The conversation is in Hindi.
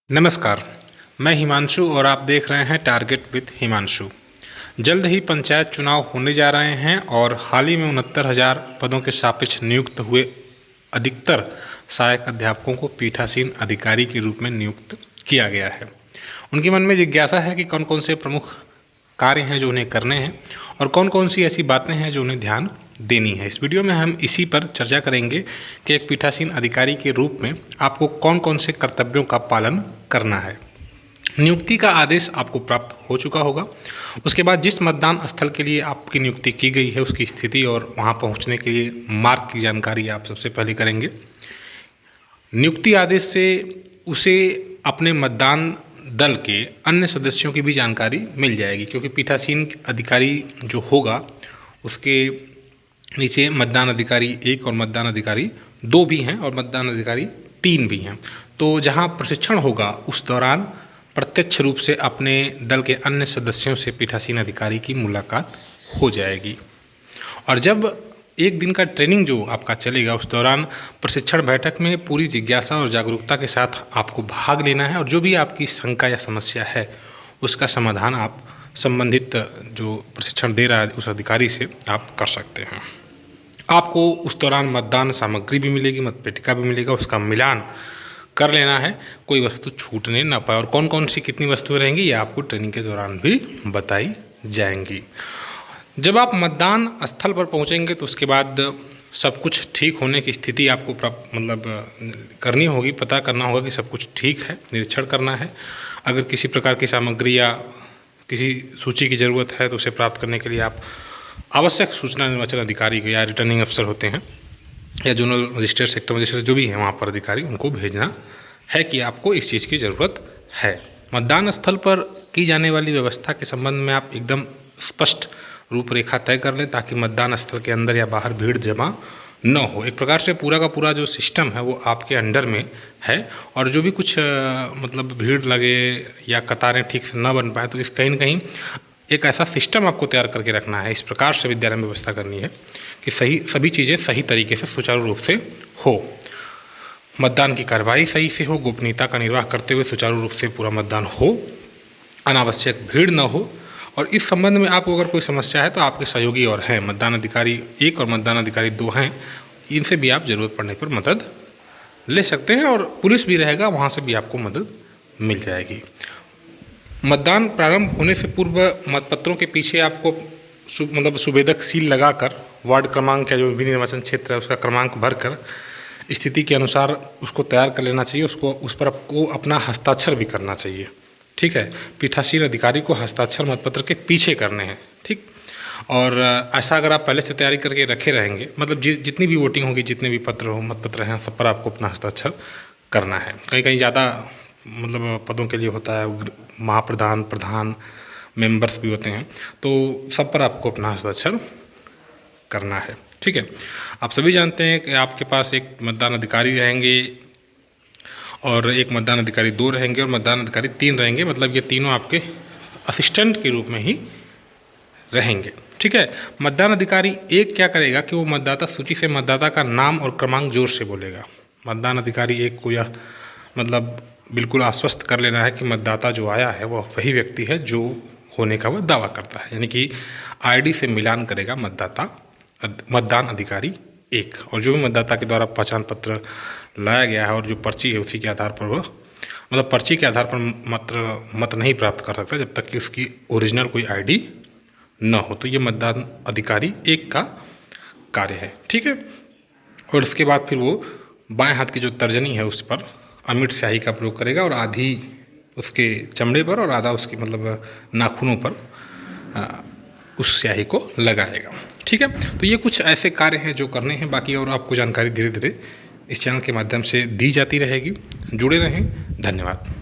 नमस्कार, मैं हिमांशु और आप देख रहे हैं टारगेट विद हिमांशु। जल्द ही पंचायत चुनाव होने जा रहे हैं और हाल ही में 69,000 पदों के सापेक्ष नियुक्त हुए अधिकतर सहायक अध्यापकों को पीठासीन अधिकारी के रूप में नियुक्त किया गया है। उनके मन में जिज्ञासा है कि कौन कौन से प्रमुख कार्य हैं जो उन्हें करने हैं और कौन कौन सी ऐसी बातें हैं जो उन्हें ध्यान देनी है। इस वीडियो में हम इसी पर चर्चा करेंगे कि एक पीठासीन अधिकारी के रूप में आपको कौन कौन से कर्तव्यों का पालन करना है। नियुक्ति का आदेश आपको प्राप्त हो चुका होगा। उसके बाद जिस मतदान स्थल के लिए आपकी नियुक्ति की गई है उसकी स्थिति और वहां पहुंचने के लिए मार्ग की जानकारी आप सबसे पहले करेंगे। नियुक्ति आदेश से उसे अपने मतदान दल के अन्य सदस्यों की भी जानकारी मिल जाएगी, क्योंकि पीठासीन अधिकारी जो होगा उसके नीचे मतदान अधिकारी 1 और मतदान अधिकारी 2 भी हैं और मतदान अधिकारी 3 भी हैं। तो जहां प्रशिक्षण होगा उस दौरान प्रत्यक्ष रूप से अपने दल के अन्य सदस्यों से पीठासीन अधिकारी की मुलाकात हो जाएगी। और जब एक दिन का ट्रेनिंग जो आपका चलेगा उस दौरान प्रशिक्षण बैठक में पूरी जिज्ञासा और जागरूकता के साथ आपको भाग लेना है और जो भी आपकी शंका या समस्या है उसका समाधान आप संबंधित जो प्रशिक्षण दे रहा है उस अधिकारी से आप कर सकते हैं। आपको उस दौरान मतदान सामग्री भी मिलेगी, मतपेटिका भी मिलेगा, उसका मिलान कर लेना है, कोई वस्तु छूटने ना पाए। और कौन कौन सी कितनी वस्तुएं रहेंगी ये आपको ट्रेनिंग के दौरान भी बताई जाएंगी। जब आप मतदान स्थल पर पहुंचेंगे तो उसके बाद सब कुछ ठीक होने की स्थिति आपको करनी होगी, पता करना होगा कि सब कुछ ठीक है, निरीक्षण करना है। अगर किसी प्रकार की सामग्री या किसी सूची की ज़रूरत है तो उसे प्राप्त करने के लिए आप आवश्यक सूचना निर्वाचन अधिकारी को या रिटर्निंग अफसर होते हैं या जोनल मजिस्ट्रेट, सेक्टर मजिस्ट्रेट जो भी है वहाँ पर अधिकारी, उनको भेजना है कि आपको इस चीज़ की ज़रूरत है। मतदान स्थल पर की जाने वाली व्यवस्था के संबंध में आप एकदम स्पष्ट रूपरेखा तय कर लें ताकि मतदान स्थल के अंदर या बाहर भीड़ जमा न हो। एक प्रकार से पूरा का पूरा जो सिस्टम है वो आपके अंडर में है और जो भी कुछ भीड़ लगे या कतारें ठीक से न बन पाए तो इस कहीं न कहीं एक ऐसा सिस्टम आपको तैयार करके रखना है। इस प्रकार से विद्यालय में व्यवस्था करनी है कि सभी चीज़ें सही तरीके से सुचारू रूप से हो, मतदान की कार्रवाई सही से हो, गोपनीयता का निर्वाह करते हुए सुचारू रूप से पूरा मतदान हो, अनावश्यक भीड़ न हो। और इस संबंध में आपको अगर कोई समस्या है तो आपके सहयोगी और हैं, मतदान अधिकारी 1 और मतदान अधिकारी 2 हैं, इनसे भी आप ज़रूरत पड़ने पर मदद ले सकते हैं और पुलिस भी रहेगा, वहाँ से भी आपको मदद मिल जाएगी। मतदान प्रारंभ होने से पूर्व मतपत्रों के पीछे आपको सुवेदक सील लगाकर वार्ड क्रमांक या जो भी निर्वाचन क्षेत्र है उसका क्रमांक भरकर स्थिति के अनुसार उसको तैयार कर लेना चाहिए। उस पर आपको अपना हस्ताक्षर भी करना चाहिए, ठीक है। पीठासीन अधिकारी को हस्ताक्षर मतपत्र के पीछे करने हैं, ठीक। और ऐसा अगर आप पहले से तैयारी करके रखे रहेंगे, जितनी भी वोटिंग होगी, जितने भी मतपत्र हैं, सब पर आपको अपना हस्ताक्षर करना है। कहीं कहीं ज़्यादा पदों के लिए होता है, महाप्रधान, प्रधान, मेंबर्स भी होते हैं, तो सब पर आपको अपना हस्ताक्षर करना है, ठीक है। आप सभी जानते हैं कि आपके पास एक मतदान अधिकारी रहेंगे और एक मतदान अधिकारी 2 रहेंगे और मतदान अधिकारी 3 रहेंगे, ये तीनों आपके असिस्टेंट के रूप में ही रहेंगे, ठीक है। मतदान अधिकारी 1 क्या करेगा कि वो मतदाता सूची से मतदाता का नाम और क्रमांक जोर से बोलेगा। मतदान अधिकारी 1 को यह बिल्कुल आश्वस्त कर लेना है कि मतदाता जो आया है वह वही व्यक्ति है जो होने का वह दावा करता है, यानी कि आईडी से मिलान करेगा मतदान अधिकारी 1। और जो भी मतदाता के द्वारा पहचान पत्र लाया गया है और जो पर्ची है उसी के आधार पर वह पर्ची के आधार पर मत नहीं प्राप्त कर सकता जब तक कि उसकी ओरिजिनल कोई आईडी न हो। तो ये मतदान अधिकारी 1 का कार्य है, ठीक है। और उसके बाद फिर वो बाएं हाथ की जो तर्जनी है उस पर अमिट स्याही का प्रयोग करेगा और आधी उसके चमड़े पर और आधा उसकी नाखूनों पर उस स्याही को लगाएगा, ठीक है। तो ये कुछ ऐसे कार्य हैं जो करने हैं। बाकी और आपको जानकारी धीरे धीरे इस चैनल के माध्यम से दी जाती रहेगी। जुड़े रहें, धन्यवाद।